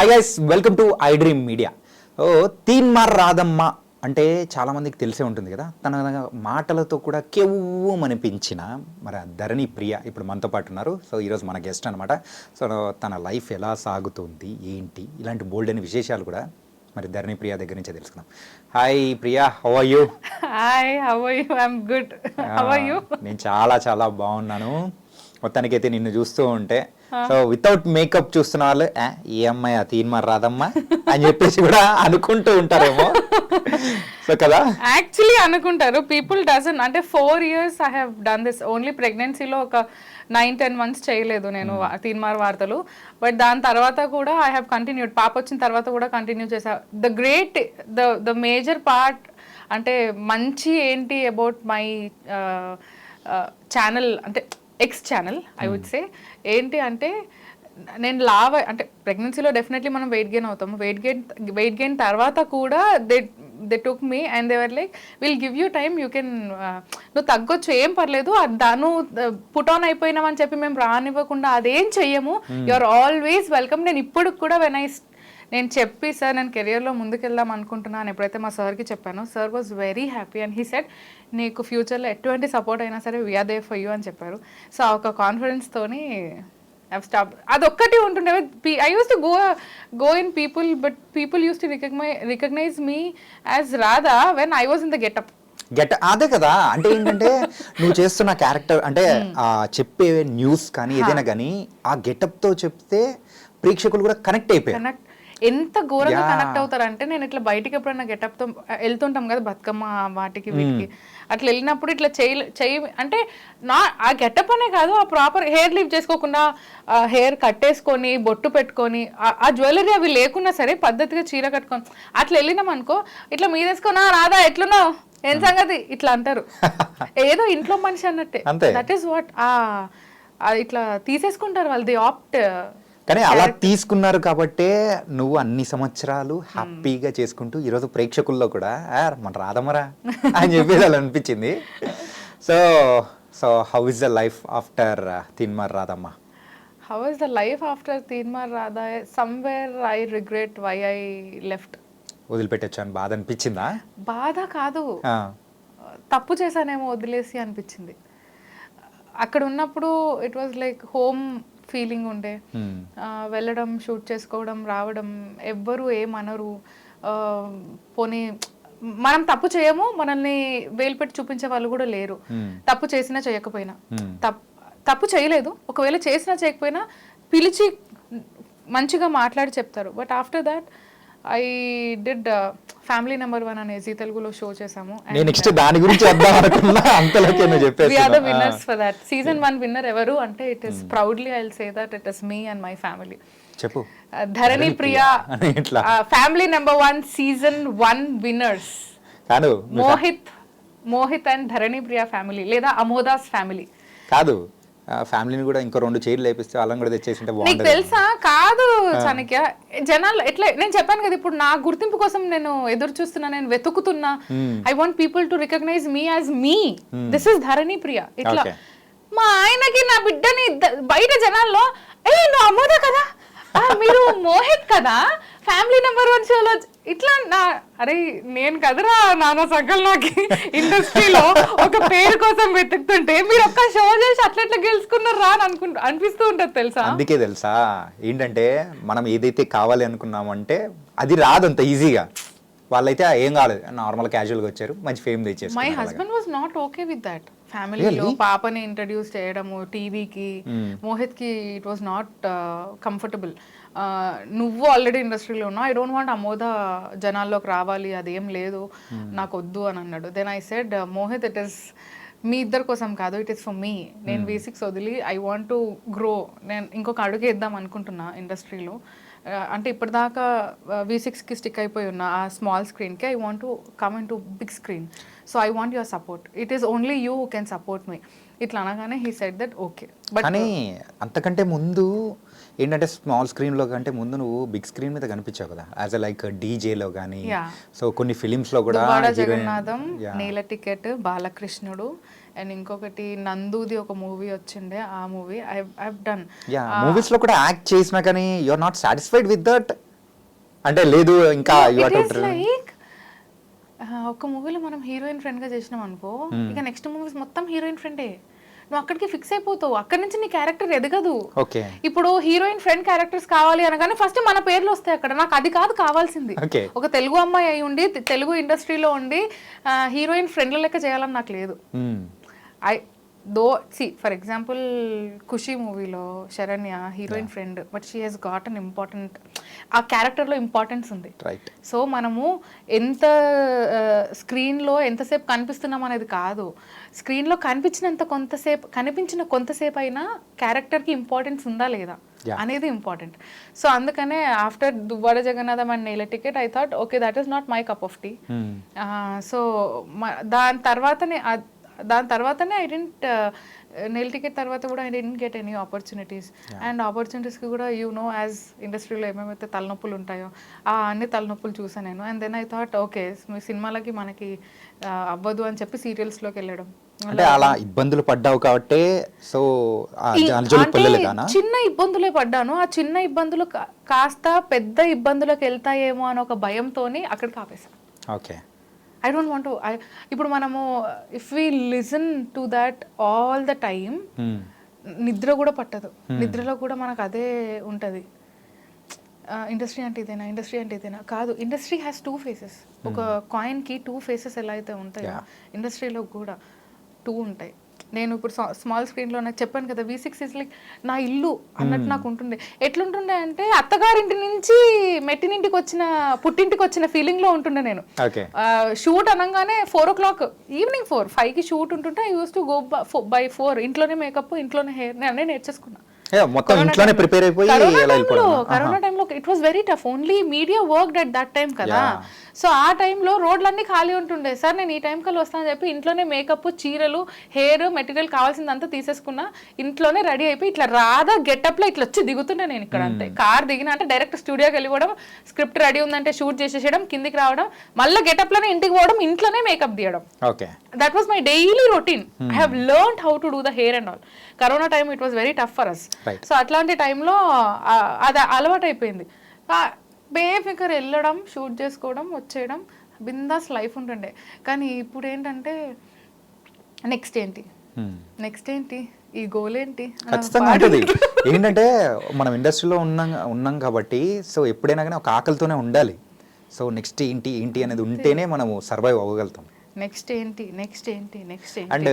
Hi guys, welcome to I dream media. Teenmaar Radhamma అంటే చాలామందికి తెలిసే ఉంటుంది కదా. తన మాటలతో కూడా కెవ్వమనిపించిన మరి ధరణి ప్రియ ఇప్పుడు మనతో పాటు ఉన్నారు. సో ఈరోజు మన గెస్ట్ అనమాట. సో తన లైఫ్ ఎలా సాగుతుంది ఏంటి ఇలాంటి బోల్డ్ అయిన విశేషాలు కూడా మరి ధరణి ప్రియ దగ్గర నుంచే తెలుసుకుందాం. Hi Priya, how are you? Hi, how are you? I am good. How are you? నేను చాలా చాలా బాగున్నాను. మొత్తానికైతే నిన్ను చూస్తూ ఉంటే సో వితౌట్ మేకప్ చూస్తున్న వాళ్ళు ఈ అమ్మాయి తీన్మార్ రాధమ్మ అని చెప్పేసి కూడా అనుకుంటూ ఉంటారేమో. సో కదా, యాక్చువల్లీ అనుకుంటారు పీపుల్ డజన్. అంటే 4 years I have done this. Only ప్రెగ్నెన్సీలో ఒక 9-10 months చేయలేదు నేను తీన్మార్ వార్తలు. బట్ దాని తర్వాత కూడా ఐ హావ్ కంటిన్యూడ్. పాప వచ్చిన తర్వాత కూడా కంటిన్యూ చేసా. ద మేజర్ పార్ట్ అంటే మంచి ఏంటి అబౌట్ మై ఛానల్ అంటే ex channel I would say ఏంటి అంటే నేను అంటే ప్రెగ్నెన్సీలో డెఫినెట్లీ మనం వెయిట్ గెయిన్ అవుతాము. వెయిట్ గెయిన్ తర్వాత కూడా they took me and they were like will give you time, you can, నువ్వు తగ్గొచ్చు ఏం పర్లేదు, దాను పుట్ ఆన్ అయిపోయినామని చెప్పి మేము రానివ్వకుండా అదేం చెయ్యము, యు ఆర్ ఆల్వేస్ వెల్కమ్. నేను ఇప్పుడు కూడా నేను చెప్పి సార్ నేను కెరియర్లో ముందుకెళ్దాం అనుకుంటున్నాను ఎప్పుడైతే మా సార్కి చెప్పాను, sir was very happy and he said నీకు ఫ్యూచర్లో ఎటువంటి సపోర్ట్ అయినా సరే వీఆర్ దేర్ ఫర్ యూ అని చెప్పారు. సో ఆ ఒక కాన్ఫిడెన్స్తోని స్టాప్. అదొక్కటి ఉంటుండే. I used to go in people, but people used to recognise me as Radha when I was in the getup. అదే కదా. అంటే ఏంటంటే నువ్వు చేస్తున్న క్యారెక్టర్ అంటే చెప్పే న్యూస్ కానీ ఏదైనా కానీ ఆ గెటప్ తో చెప్తే ప్రేక్షకులు కూడా కనెక్ట్ అయిపోయారు. ఎంత ఘోరంగా కనెక్ట్ అవుతారంటే నేను ఇట్లా బయటికి ఎప్పుడైనా గెటప్తో వెళ్తుంటాం కదా బతుకమ్మ వాటికి వీటికి, అట్లా వెళ్ళినప్పుడు ఇట్లా చేయి అంటే ఆ గెటప్ అనే కాదు, ఆ ప్రాపర్ హెయిర్ లిఫ్ట్ చేసుకోకుండా హెయిర్ కట్టేసుకొని బొట్టు పెట్టుకొని ఆ జ్యువెలరీ అవి లేకున్నా సరే పద్ధతిగా చీర కట్టుకొని అట్లా వెళ్ళినాం అనుకో, ఇట్లా మీదేసుకున్నా రాదా ఎట్లున్నావు ఏం సంగతి ఇట్లా అంటారు. ఏదో ఇంట్లో మనిషి అన్నట్టే. దట్ ఈస్ వాట్ ఇట్లా తీసేసుకుంటారు వాళ్ళు. The opt. కానీ అలా తీసుకున్నారు కాబట్టే నువ్వు అన్ని సంవత్సరాలు హ్యాపీగా చేసుకుంటూ ఈరోజు ప్రేక్షకుల్లో కూడా మన రాధమరా అని చెప్పేసి అలా అనిపించింది. So how is the life after Teenmaar Radhamma? How is the life after Teenmaar Radha? Somewhere I regret why I left. వదిలిపెట్టచ్చు అని బాధ అనిపించిందా? బాధ కాదు, తప్పు చేశానేమో వదిలేసి అనిపించింది. అక్కడ ఉన్నప్పుడు it was like home feeling ఉండే. వెళ్ళడం, షూట్ చేసుకోవడం, రావడం, ఎవ్వరు ఏమనరు. పోనీ మనం తప్పు చేయము, మనల్ని వేలు పెట్టి చూపించే వాళ్ళు కూడా లేరు. తప్పు చేసినా చేయకపోయినా, తప్పు చేయలేదు, ఒకవేళ చేసినా చేయకపోయినా పిలిచి మంచిగా మాట్లాడి చెప్తారు. But after that I did family number 1 అనే జీ తెలుగులో షో చేసాము. నెక్స్ట్ దాని గురించి వద్దాం అనుకున్నా, అంతలోకి నువ్వు చెప్పేసి we are the winners for that. Season 1 winner ఎవరు అంటే it is proudly I'll say that it is me and my family. చెప్పు. Dharani Priya family number 1 Season 1 winners కాదు మోహిత్ అండ్ ధరణి ప్రియా ఫ్యామిలీ లేదా అమోదాస్ ఫ్యామిలీ కాదు. ఫ్యామిలీని కూడా ఇంకో 2 చైర్లు వేపిస్తే వాళ్ళని కూడా తెచ్చేసింటే నీకు బాగుంటుంది. తెలుసా? కాదు చాణక్య, జనాలు ఎట్లా నేను చెప్పాను కదా ఇప్పుడు నా గుర్తింపు కోసం నేను ఎదురు చూస్తున్నా, నేను వెతుకుతున్నా. I want people to recognise me as me. This is Dharani Priya. ఇట్లా మా ఆయనకి నా బిడ్డని బయట జనాల్లో నువ్వు అమ్మోదా కదా, మీరు మోహిత్ కదా ఫ్యామిలీ నెంబర్ 1 షోలో ఇట్లా అరే నేను కదరా నానా సగల్లోకి ఇండస్ట్రీలో ఒక పేరు కోసం వెతుకుతుంటే మీరు ఒక్క షో చేసి అట్లా గెలుచుకున్నారా అని అనిపిస్తూ ఉంటుంది తెలుసా. అందుకే తెలుసా ఏంటంటే మనం ఏదైతే కావాలి అనుకున్నామంటే అది రాదు అంత ఈజీగా. వాళ్ళైతే ఏం కాలేదు, నార్మల్ క్యాజువల్గా వచ్చారు, మంచి ఫేమ్ తెచ్చేసారు. My husband was not okay with that. ఫ్యామిలీలో పాపని ఇంట్రడ్యూస్ చేయడము టీవీకి, మోహిత్కి ఇట్ వాజ్ నాట్ కంఫర్టబుల్. నువ్వు ఆల్రెడీ ఇండస్ట్రీలో ఉన్నావు, ఐ డోంట్ వాంట్ అమోద జనాల్లోకి రావాలి, అదేం లేదు నాకు వద్దు అని అన్నాడు. Then I said Mohit it is మీ ఇద్దరి కోసం కాదు, ఇట్ ఈస్ ఫర్ మీ. నేను V6 వదిలి ఐ వాంట్ టు గ్రో, నేను ఇంకొక అడుగు వేద్దాం అనుకుంటున్నా ఇండస్ట్రీలో. అంటే ఇప్పటిదాకా V6కి స్టిక్ అయిపోయి ఉన్నా ఆ స్మాల్ స్క్రీన్కి. I want to come in to big screen. So I want your support. It is only you who can support me. ఇట్లా అనగానే he said that okay. But కానీ అంతకంటే ముందు ఏంటంటే స్మాల్ స్క్రీన్లో కంటే ముందు నువ్వు బిగ్ స్క్రీన్ మీద కనిపించావు కదా, యాజ్ ఎ లైక్ డీజేలో కానీ. సో కొన్ని ఫిలిమ్స్లో కూడా జగన్నాథం, నీల టికెట్, బాలకృష్ణుడు అండ్ ఇంకొకటి నందుది ఒక మూవీ వచ్చిండే, ఆ movie I have done. Movies లో కూడా యాక్ట్ చేసినా కానీ you are not satisfied with that. అంటే లేదు ఇంకా ఇట్ ఈస్ లైక్ ఒక మూవీలో మనం హీరోయిన్ ఫ్రెండ్ గా చేసినాం అనుకో, ఇక నెక్స్ట్ మూవీస్ మొత్తం హీరోయిన్ ఫ్రెండే. నువ్వు అక్కడికి ఫిక్స్ అయిపోతావు, అక్కడి నుంచి నీ క్యారెక్టర్ ఎదగదు. ఓకే ఇప్పుడు హీరోయిన్ ఫ్రెండ్ క్యారెక్టర్స్ కావాలి అనగానే ఫస్ట్ మన పేర్లు వస్తాయి అక్కడ. నాకు అది కాదు కావాల్సింది. ఓకే ఒక తెలుగు అమ్మాయి అయి ఉండి తెలుగు ఇండస్ట్రీలో ఉండి హీరోయిన్ ఫ్రెండ్ల లెక్క చేయాలని నాకు లేదు. I though see for example Kushi మూవీలో Saranya heroine friend, but she has got an important, ఆ క్యారెక్టర్లో ఇంపార్టెన్స్ ఉంది. రైట్. సో మనము ఎంత స్క్రీన్లో ఎంతసేపు కనిపిస్తున్నాం అనేది కాదు, స్క్రీన్లో కనిపించిన కొంతసేపు అయినా క్యారెక్టర్కి ఇంపార్టెన్స్ ఉందా లేదా అనేది ఇంపార్టెంట్. సో అందుకనే after Duvvada Jagannadham and Nela ticket I thought okay that is not my cup of tea. So దాని తర్వాతనే ఐ డెంట్ నెల్ టికెట్ తర్వాత కూడా I didn't get any opportunities. And ఆపర్చునిటీస్కి కూడా యాజ్ ఇండస్ట్రీలో ఏమేమైతే తలనొప్పులు ఉంటాయో ఆ అన్ని తలనొప్పులు చూసాను నేను. And then I thought okay సినిమాలకి మనకి అవ్వదు అని చెప్పి సీరియల్స్లోకి వెళ్ళడం. అంటే అలా ఇబ్బందులు పడ్డావు కాబట్టి సో చిన్న ఇబ్బందులే పడ్డాను. ఆ చిన్న ఇబ్బందులు కాస్త పెద్ద ఇబ్బందులకు వెళ్తాయేమో అని ఒక భయంతోని అక్కడికి ఆపేసాను. Okay. I don't want to. ఇప్పుడు మనము if we listen to that all the time, నిద్ర కూడా పట్టదు. నిద్రలో కూడా మనకు అదే ఉంటుంది, ఇండస్ట్రీ అంటే ఇదేనా కాదు. Industry has 2 faces. ఒక కాయిన్కి 2 ఫేసెస్ ఎలా అయితే ఉంటాయో ఇండస్ట్రీలో కూడా 2 ఉంటాయి. నేను ఇప్పుడు స్మాల్ స్క్రీన్లో నాకు చెప్పాను కదా, V6 ఇస్ లైక్ నా ఇల్లు అన్నట్టు నాకు ఉంటుండే. ఎట్లుంటుండే అంటే అత్తగారింటి నుంచి మెట్టినింటికి వచ్చిన పుట్టింటికి వచ్చిన ఫీలింగ్లో ఉంటుండే నేను. షూట్ అనగానే 4 o'clock ఈవినింగ్ 5కి షూట్ ఉంటుంటే I used to go by 4. ఇంట్లోనే మేకప్, ఇంట్లోనే హెయిర్ నేను నేర్చేసుకున్నా. మొత్తం ఇంట్లోనే ప్రిపేర్ అయిపోయి కరోనా టైంలో it was very tough. Only media worked at that time కదా. సో ఆ టైంలో రోడ్లన్నీ ఖాళీ ఉంటుండే. సార్ నేను ఈ టైం కల్లా వస్తానని చెప్పి ఇంట్లోనే మేకప్, చీరలు, హెయిర్, మెటీరియల్ కావాల్సిందంతా తీసేసుకున్నా. ఇంట్లోనే రెడీ అయిపోయి ఇట్లా రాధా గెటప్లో ఇట్లా వచ్చి దిగుతుండే నేను ఇక్కడ. అంతే కార్ దిగిన అంటే డైరెక్ట్ స్టూడియోకి వెళ్ళిపోవడం, స్క్రిప్ట్ రెడీ ఉందంటే షూట్ చేసేయడం, కిందికి రావడం, మళ్ళీ గెటప్లోనే ఇంటికి పోవడం, ఇంట్లోనే మేకప్ తీయడం. That was my daily routine. I have learned how to do the hair and all. Corona time it was very tough for us. So అట్లాంటి టైంలో అది అలవాటు అయిపోయింది. బేఫికర్ వెళ్ళడం, షూట్ చేసుకోవడం, వచ్చేయడం, బిందాస్ లైఫ్ ఉంటుండే. కానీ ఇప్పుడు ఏంటంటే నెక్స్ట్ ఏంటి ఈ గోల్ ఏంటి ఖచ్చితంగా ఉంటుంది. ఏంటంటే మనం ఇండస్ట్రీలో ఉన్నాం కాబట్టి సో ఎప్పుడైనా కానీ ఒక ఆకలితోనే ఉండాలి. సో నెక్స్ట్ ఏంటి అనేది ఉంటేనే మనము సర్వైవ్ అవ్వగలుగుతాం. నెక్స్ట్ ఏంటి. అండ్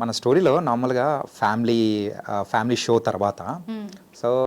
మన స్టోరీలో నార్మల్గా ఫ్యామిలీ షో తర్వాత సో